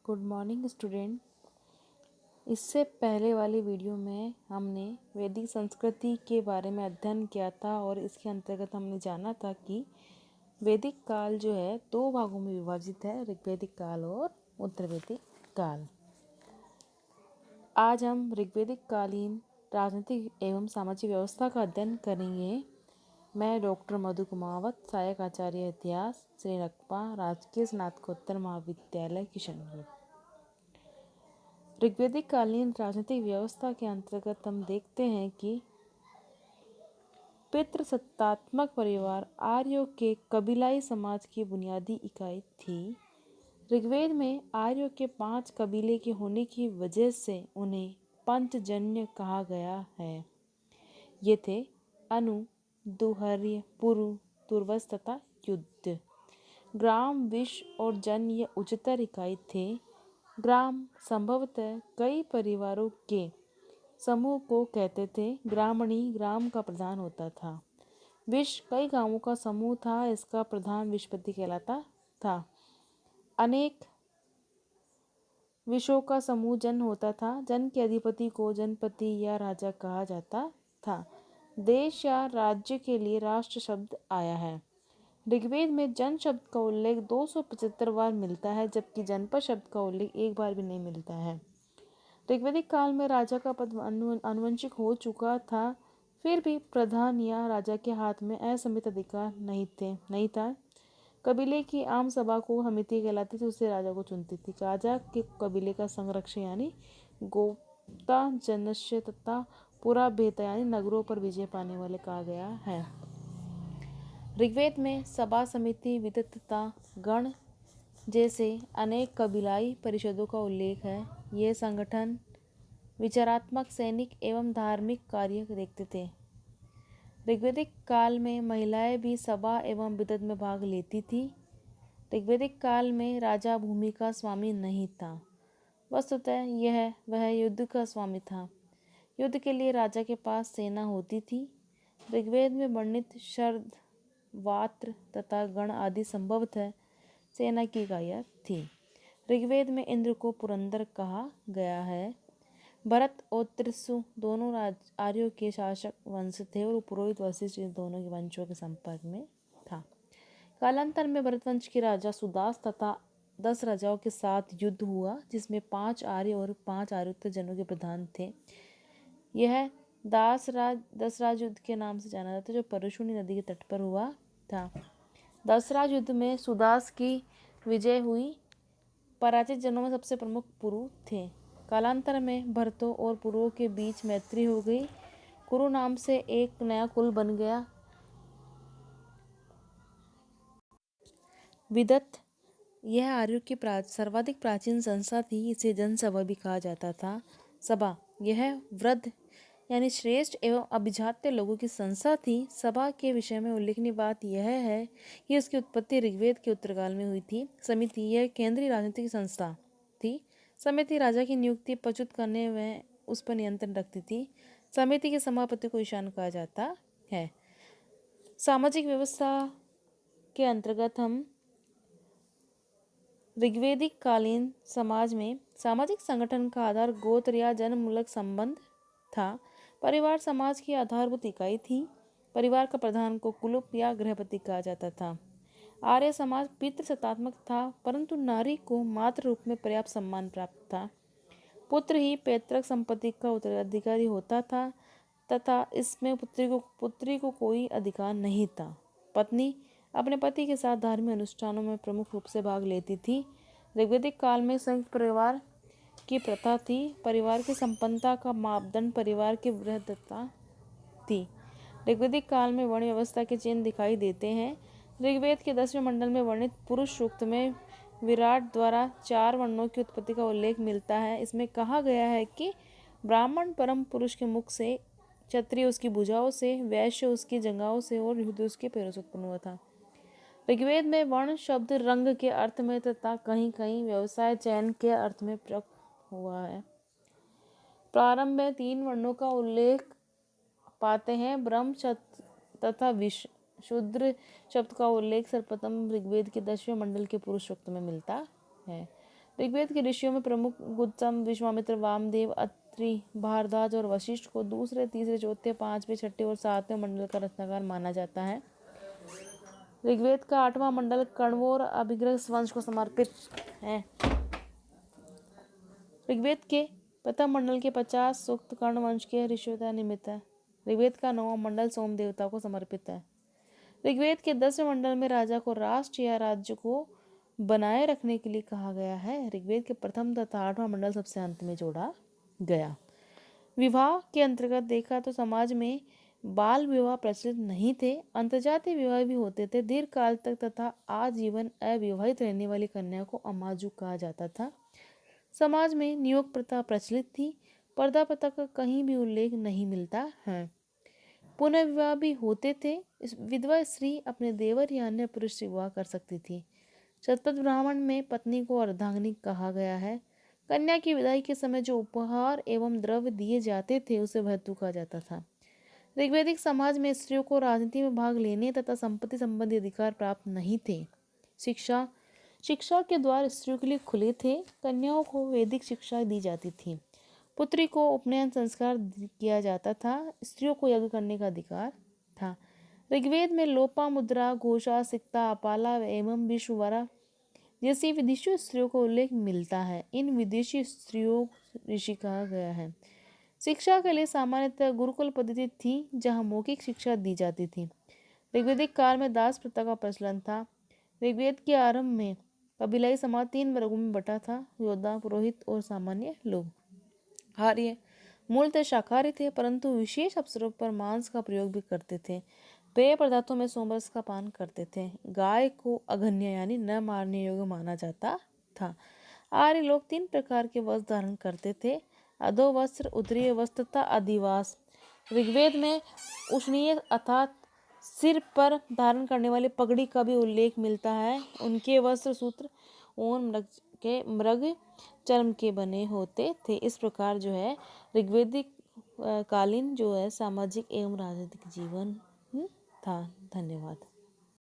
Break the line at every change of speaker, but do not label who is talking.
Good morning student. इससे पहले वाली वीडियो में हमने वैदिक संस्कृति के बारे में अध्ययन किया था और इसके अंतर्गत हमने जाना था कि वैदिक काल जो है दो भागों में विभाजित है, ऋग्वैदिक काल और उत्तरवैदिक काल। आज हम ऋग्वैदिक कालीन राजनीतिक एवं सामाजिक व्यवस्था का अध्ययन करेंगे। मैं डॉक्टर मधु कुमावत, सहायक आचार्य इतिहास, श्री रकबा राजकीय स्नातकोत्तर महाविद्यालय किशनगढ़। ऋग्वैदिक कालीन राजनीतिक व्यवस्था के अंतर्गत हम देखते हैं कि पितृसत्तात्मक परिवार आर्यों के कबीलाई समाज की बुनियादी इकाई थी। ऋग्वेद में आर्यों के 5 कबीले के होने की वजह से उन्हें पंचजन्य कहा गया है। ये थे अनु, दुहर्य, पुरु, तुर्वस तथा युद्ध। ग्राम, विष और जन ये उच्चतर इकाई थे। ग्राम संभवतः कई परिवारों के समूह को कहते थे। ग्रामणी ग्राम का प्रधान होता था। विष कई गांवों का समूह था, इसका प्रधान विषपति कहलाता था। अनेक विषों का समूह जन होता था। जन के अधिपति को जनपति या राजा कहा जाता था। देश या राज्य के लिए राष्ट्र शब्द आया है। ऋग्वेद में जन शब्द का उल्लेख 275 बार मिलता है, जबकि जनपद शब्द का उल्लेख एक बार भी नहीं मिलता है। ऋग्वैदिक काल में राजा का पद आनुवंशिक हो चुका था, फिर भी प्रधान या राजा के हाथ में असमित अधिकार नहीं था। कबीले की आम सभा को समिति कहलाती थी, उससे राजा को चुनती थी। राजा के कबीले का संरक्षण यानी गोप्ता जनस्य तथा पूरा बेहतर यानी नगरों पर विजय पाने वाले कहा गया है। ऋग्वेद में सभा, समिति, विद्वत तथा गण जैसे अनेक कबीलाई परिषदों का उल्लेख है। ये संगठन विचारात्मक, सैनिक एवं धार्मिक कार्य देखते थे। ऋग्वैदिक काल में महिलाएं भी सभा एवं विद्वत में भाग लेती थी। ऋग्वैदिक काल में राजा भूमि का स्वामी नहीं था, वस्तुतः वह युद्ध का स्वामी था। युद्ध के लिए राजा के पास सेना होती थी। ऋग्वेद में वर्णित शर्द, वात्र तथा गण आदि संभवतः सेना की इकाइयाँ थी। ऋग्वेद में इंद्र को पुरंदर कहा गया है। भरत और त्रिशु दोनों आर्यों के शासक वंश थे और पुरोहित वशिष्ठ दोनों के वंशों के संपर्क में था। कालांतर में भरत वंश के राजा सुदास तथा 10 राजाओं के साथ युद्ध हुआ, जिसमें 5 आर्य और 5 आर्योत्तर जनों के प्रधान थे। यह दसराज युद्ध के नाम से जाना जाता है, जो परशुनी नदी के तट पर हुआ था। दसराज युद्ध में सुदास की विजय हुई। पराजित जनों में सबसे प्रमुख पुरु थे। कालांतर में भरतों और पुरुओं के बीच मैत्री हो गई। कुरु नाम से एक नया कुल बन गया। विदत यह आर्यों की सर्वाधिक प्राचीन संस्था थी। इसे जनसभा भी कहा जाता था। सभा यह वृद्ध यानी श्रेष्ठ एवं अभिजात्य लोगों की संस्था थी। सभा के विषय में उल्लेखनीय बात यह है कि उसकी उत्पत्ति ऋग्वेद के उत्तरकाल में हुई थी। समिति यह केंद्रीय राजनीतिक संस्था थी। समिति राजा की नियुक्ति प्रस्तुत करने में उस पर नियंत्रण रखती थी। समिति के सभापति को ईशान कहा जाता है। सामाजिक व्यवस्था के अंतर्गत हम ऋग्वैदिक कालीन समाज में सामाजिक संगठन का आधार गोत्र या जन्ममूलक संबंध था। परिवार समाज की आधारभूत इकाई थी। परिवार का प्रधान को कुलुप या गृहपति कहा जाता था। आर्य समाज पितृसत्तात्मक था, परंतु नारी को मातृ रूप में पर्याप्त सम्मान प्राप्त था। पुत्र ही पैतृक संपत्ति का उत्तराधिकारी होता था तथा इसमें पुत्री को कोई अधिकार नहीं था। पत्नी अपने पति के साथ धार्मिक अनुष्ठानों में प्रमुख रूप से भाग लेती थी। ऋग्वैदिक काल में संयुक्त परिवार की प्रथा थी। परिवार की संपन्नता का मापदंड परिवार की वृहत्ता थी। ऋग्वैदिक काल में वर्ण व्यवस्था के चिन्ह दिखाई देते हैं। ऋग्वेद के 10वें मंडल में वर्णित पुरुष सूक्त में विराट द्वारा 4 वर्णों की उत्पत्ति का उल्लेख मिलता है। इसमें कहा गया है कि ब्राह्मण परम पुरुष के मुख से, क्षत्रिय उसकी भुजाओं से, वैश्य उसकी जंघाओं से और युद्ध उसके पैरों से उत्पन्न हुआ था। ऋग्वेद में वर्ण शब्द रंग के अर्थ में तथा कहीं कहीं व्यवसाय चयन के अर्थ में प्रयुक्त हुआ है। प्रारंभ में 3 वर्णों का उल्लेख पाते हैं, ब्रह्म तथा विश्व। शूद्र शब्द का उल्लेख सर्वप्रथम ऋग्वेद के 10वें मंडल के पुरुष सूक्त में मिलता है। ऋग्वेद के ऋषियों में प्रमुख गौतम, विश्वामित्र, वामदेव, अत्रि, भारद्वाज और वशिष्ठ को दूसरे, तीसरे, चौथे, पांचवें, छठे और सातवें मंडल का रचनाकार माना जाता है। ऋग्वेद का 8वां मंडल कण्व और अभिग्रह वंश को समर्पित है। ऋग्वेद के प्रथम मंडल के 50 सूक्त कर्ण वंश के ऋषियों निमित्त है। ऋग्वेद का 9वां मंडल सोम देवता को समर्पित है। ऋग्वेद के 10वें मंडल में राजा को राष्ट्र या राज्य को बनाए रखने के लिए कहा गया है। ऋग्वेद के प्रथम तथा 8वां मंडल सबसे अंत में जोड़ा गया। विवाह के अंतर्गत देखा तो समाज में बाल विवाह प्रचलित नहीं थे, अंतर्जातीय विवाह भी होते थे। दीर्घ काल तक तथा आजीवन अविवाहित रहने वाली कन्या को अमाजु कहा जाता था। समाज में नियोग प्रथा प्रचलित थी। पर्दा प्रथा का कहीं भी उल्लेख नहीं मिलता है। पुनर्विवाह भी होते थे। विधवा स्त्री अपने देवर या अन्य पुरुष से विवाह कर सकती थी। शतपथ ब्राह्मण में पत्नी को अर्धांगिनी कहा गया है। कन्या की विदाई के समय जो उपहार एवं द्रव्य दिए जाते थे उसे भर्तु कहा जाता था। ऋग्वैदिक समाज में स्त्रियों को राजनीति में भाग लेने तथा संपत्ति संबंधी अधिकार प्राप्त नहीं थे। शिक्षा के द्वार स्त्रियों के लिए खुले थे। कन्याओं को वैदिक शिक्षा दी जाती थी। पुत्री को उपनयन संस्कार किया जाता था। स्त्रियों को यज्ञ करने का अधिकार था। ऋग्वेद में लोपामुद्रा, घोषा, सिक्ता, अपाला एवं विश्ववरा जैसी विदेशी स्त्रियों को उल्लेख मिलता है। इन विदेशी स्त्रियों ऋषि कहा गया है। शिक्षा के लिए सामान्यतः गुरुकुल पद्धति थी जहाँ मौखिक शिक्षा दी जाती थी। ऋग्वैदिक काल में दास प्रथा का प्रचलन था। ऋग्वेद के आरंभ में कबीलाई समाज 3 वर्गों में बटा था: योद्धा, पुरोहित और सामान्य लोग। आर्य मूलतः शाकाहारी थे परंतु विशेष अवसरों पर मांस का प्रयोग भी करते थे। पेय पदार्थों में सोमरस का पान करते थे। गाय को अघन्य यानी न मारने योग्य माना जाता था। आर्य लोग 3 प्रकार के वस्त्र धारण करते थे: अधो वस्त्र, उदरीय वस्त्र तथा अधिवास। ऋग्वेद में उष्णीय अर्थात सिर पर धारण करने वाली पगड़ी का भी उल्लेख मिलता है। उनके वस्त्र सूत्र और मृग चर्म के बने होते थे। इस प्रकार जो है ऋग्वैदिक कालीन जो है सामाजिक एवं राजनीतिक जीवन था। धन्यवाद।